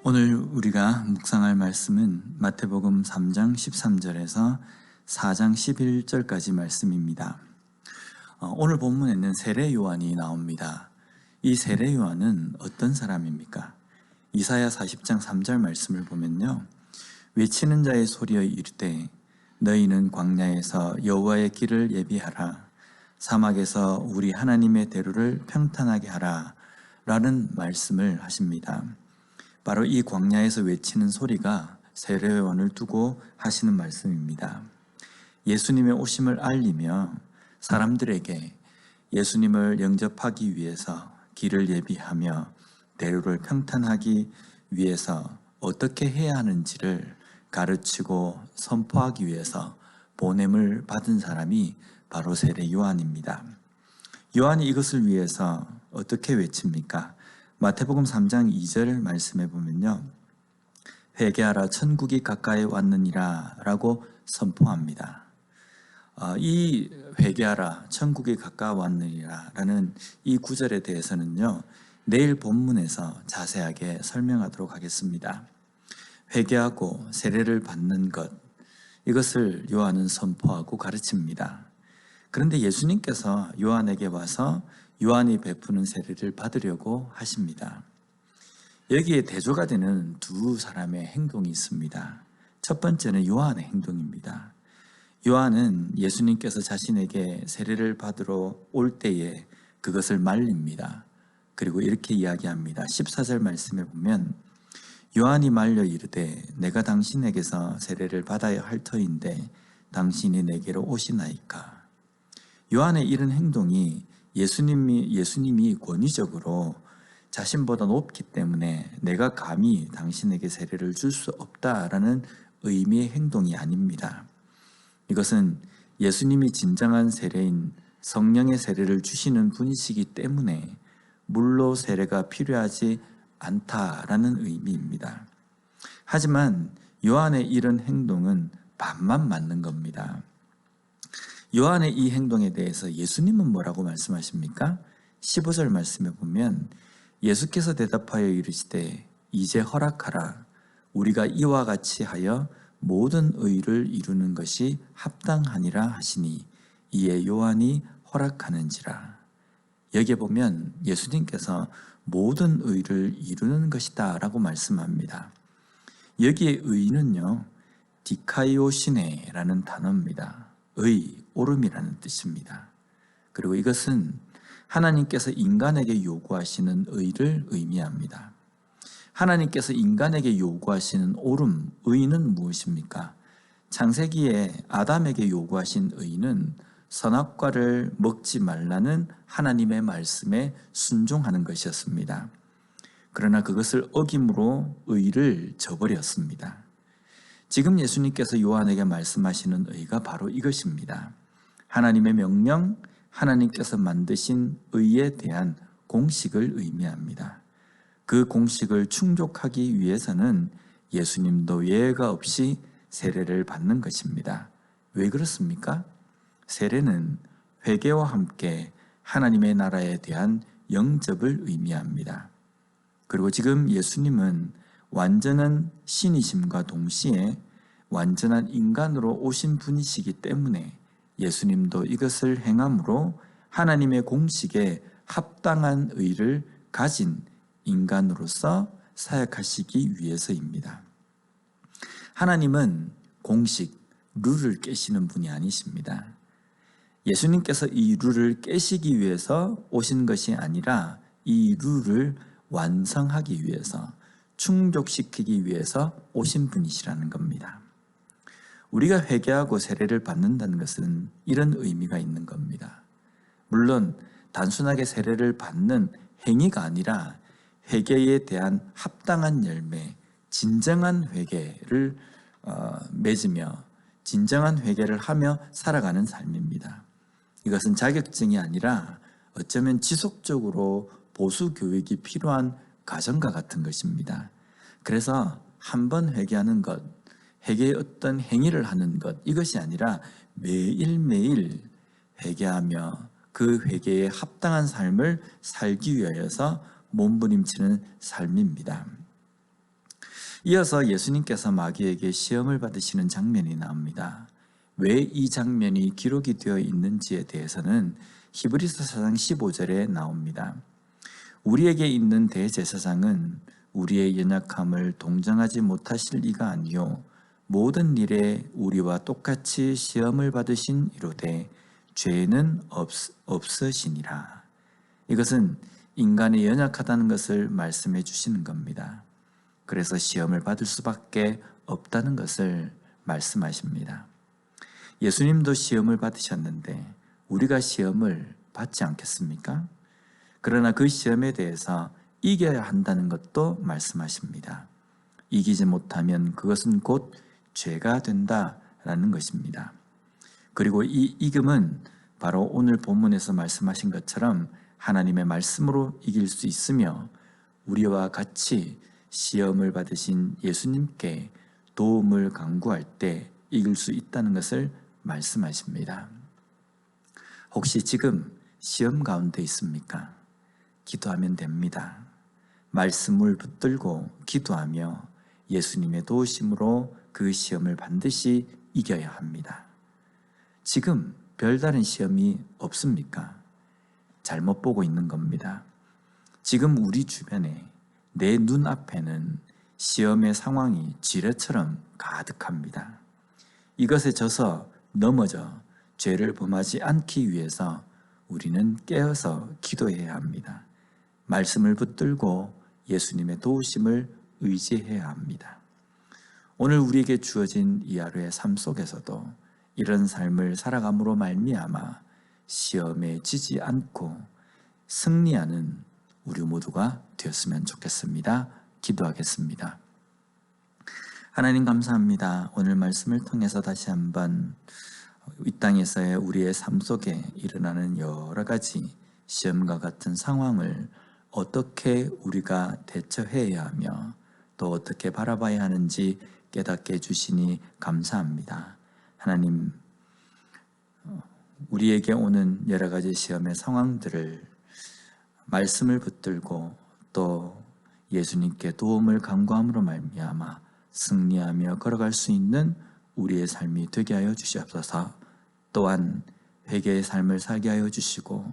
오늘 우리가 묵상할 말씀은 마태복음 3장 13절에서 4장 11절까지 말씀입니다. 오늘 본문에는 세례 요한이 나옵니다. 이 세례 요한은 어떤 사람입니까? 이사야 40장 3절 말씀을 보면요, 외치는 자의 소리여 이르되 너희는 광야에서 여호와의 길을 예비하라, 사막에서 우리 하나님의 대로를 평탄하게 하라 라는 말씀을 하십니다. 바로 이 광야에서 외치는 소리가 세례 요한을 두고 하시는 말씀입니다. 예수님의 오심을 알리며 사람들에게 예수님을 영접하기 위해서 길을 예비하며 대로를 평탄하기 위해서 어떻게 해야 하는지를 가르치고 선포하기 위해서 보냄을 받은 사람이 바로 세례 요한입니다. 요한이 이것을 위해서 어떻게 외칩니까? 마태복음 3장 2절 말씀해 보면요, 회개하라 천국이 가까이 왔느니라 라고 선포합니다. 이 회개하라 천국이 가까이 왔느니라 라는 이 구절에 대해서는요, 내일 본문에서 자세하게 설명하도록 하겠습니다. 회개하고 세례를 받는 것, 이것을 요한은 선포하고 가르칩니다. 그런데 예수님께서 요한에게 와서 요한이 베푸는 세례를 받으려고 하십니다. 여기에 대조가 되는 두 사람의 행동이 있습니다. 첫 번째는 요한의 행동입니다. 요한은 예수님께서 자신에게 세례를 받으러 올 때에 그것을 말립니다. 그리고 이렇게 이야기합니다. 14절 말씀에 보면 요한이 말려 이르되 내가 당신에게서 세례를 받아야 할 터인데 당신이 내게로 오시나이까. 요한의 이런 행동이 예수님이 권위적으로 자신보다 높기 때문에 내가 감히 당신에게 세례를 줄 수 없다라는 의미의 행동이 아닙니다. 이것은 예수님이 진정한 세례인 성령의 세례를 주시는 분이시기 때문에 물로 세례가 필요하지 않다라는 의미입니다. 하지만 요한의 이런 행동은 반만 맞는 겁니다. 요한의 이 행동에 대해서 예수님은 뭐라고 말씀하십니까? 15절 말씀에 보면 예수께서 대답하여 이르시되 이제 허락하라, 우리가 이와 같이 하여 모든 의를 이루는 것이 합당하니라 하시니 이에 요한이 허락하는지라. 여기에 보면 예수님께서 모든 의를 이루는 것이다 라고 말씀합니다. 여기에 의는요, 디카이오시네라는 단어입니다. 의, 옳음이라는 뜻입니다. 그리고 이것은 하나님께서 인간에게 요구하시는 의를 의미합니다. 하나님께서 인간에게 요구하시는 옳음, 의는 무엇입니까? 창세기에 아담에게 요구하신 의는 선악과를 먹지 말라는 하나님의 말씀에 순종하는 것이었습니다. 그러나 그것을 어김으로 의를 저버렸습니다. 지금 예수님께서 요한에게 말씀하시는 의가 바로 이것입니다. 하나님의 명령, 하나님께서 만드신 의에 대한 공식을 의미합니다. 그 공식을 충족하기 위해서는 예수님도 예외가 없이 세례를 받는 것입니다. 왜 그렇습니까? 세례는 회개와 함께 하나님의 나라에 대한 영접을 의미합니다. 그리고 지금 예수님은 완전한 신이심과 동시에 완전한 인간으로 오신 분이시기 때문에 예수님도 이것을 행함으로 하나님의 공식에 합당한 의를 가진 인간으로서 사역하시기 위해서입니다. 하나님은 공식, 룰을 깨시는 분이 아니십니다. 예수님께서 이 룰을 깨시기 위해서 오신 것이 아니라 이 룰을 완성하기 위해서, 충족시키기 위해서 오신 분이시라는 겁니다. 우리가 회개하고 세례를 받는다는 것은 이런 의미가 있는 겁니다. 물론 단순하게 세례를 받는 행위가 아니라 회개에 대한 합당한 열매, 진정한 회개를 맺으며 진정한 회개를 하며 살아가는 삶입니다. 이것은 자격증이 아니라 어쩌면 지속적으로 보수 교육이 필요한 과정과 같은 것입니다. 그래서 한 번 회개하는 것, 회개의 어떤 행위를 하는 것, 이것이 아니라 매일매일 회개하며 그 회개에 합당한 삶을 살기 위하여서 몸부림치는 삶입니다. 이어서 예수님께서 마귀에게 시험을 받으시는 장면이 나옵니다. 왜 이 장면이 기록이 되어 있는지에 대해서는 히브리서 4장 15절에 나옵니다. 우리에게 있는 대제사장은 우리의 연약함을 동정하지 못하실 이가 아니요 모든 일에 우리와 똑같이 시험을 받으신 이로되 죄는 없으시니라. 이것은 인간이 연약하다는 것을 말씀해 주시는 겁니다. 그래서 시험을 받을 수밖에 없다는 것을 말씀하십니다. 예수님도 시험을 받으셨는데 우리가 시험을 받지 않겠습니까? 그러나 그 시험에 대해서 이겨야 한다는 것도 말씀하십니다. 이기지 못하면 그것은 곧 죄가 된다라는 것입니다. 그리고 이 이김은 바로 오늘 본문에서 말씀하신 것처럼 하나님의 말씀으로 이길 수 있으며 우리와 같이 시험을 받으신 예수님께 도움을 간구할 때 이길 수 있다는 것을 말씀하십니다. 혹시 지금 시험 가운데 있습니까? 기도하면 됩니다. 말씀을 붙들고 기도하며 예수님의 도우심으로 그 시험을 반드시 이겨야 합니다. 지금 별다른 시험이 없습니까? 잘못 보고 있는 겁니다. 지금 우리 주변에 내 눈앞에는 시험의 상황이 지뢰처럼 가득합니다. 이것에 져서 넘어져 죄를 범하지 않기 위해서 우리는 깨어서 기도해야 합니다. 말씀을 붙들고 예수님의 도우심을 의지해야 합니다. 오늘 우리에게 주어진 이 하루의 삶 속에서도 이런 삶을 살아감으로 말미암아 시험에 지지 않고 승리하는 우리 모두가 되었으면 좋겠습니다. 기도하겠습니다. 하나님 감사합니다. 오늘 말씀을 통해서 다시 한번 이 땅에서의 우리의 삶 속에 일어나는 여러 가지 시험과 같은 상황을 어떻게 우리가 대처해야 하며 또 어떻게 바라봐야 하는지 깨닫게 해주시니 감사합니다. 하나님, 우리에게 오는 여러 가지 시험의 상황들을 말씀을 붙들고 또 예수님께 도움을 간구함으로 말미암아 승리하며 걸어갈 수 있는 우리의 삶이 되게 하여 주시옵소서. 또한 회개의 삶을 살게 하여 주시고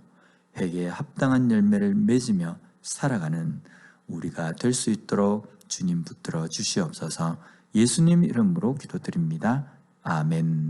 회개에 합당한 열매를 맺으며 살아가는 우리가 될 수 있도록 주님 붙들어 주시옵소서. 예수님 이름으로 기도드립니다. 아멘.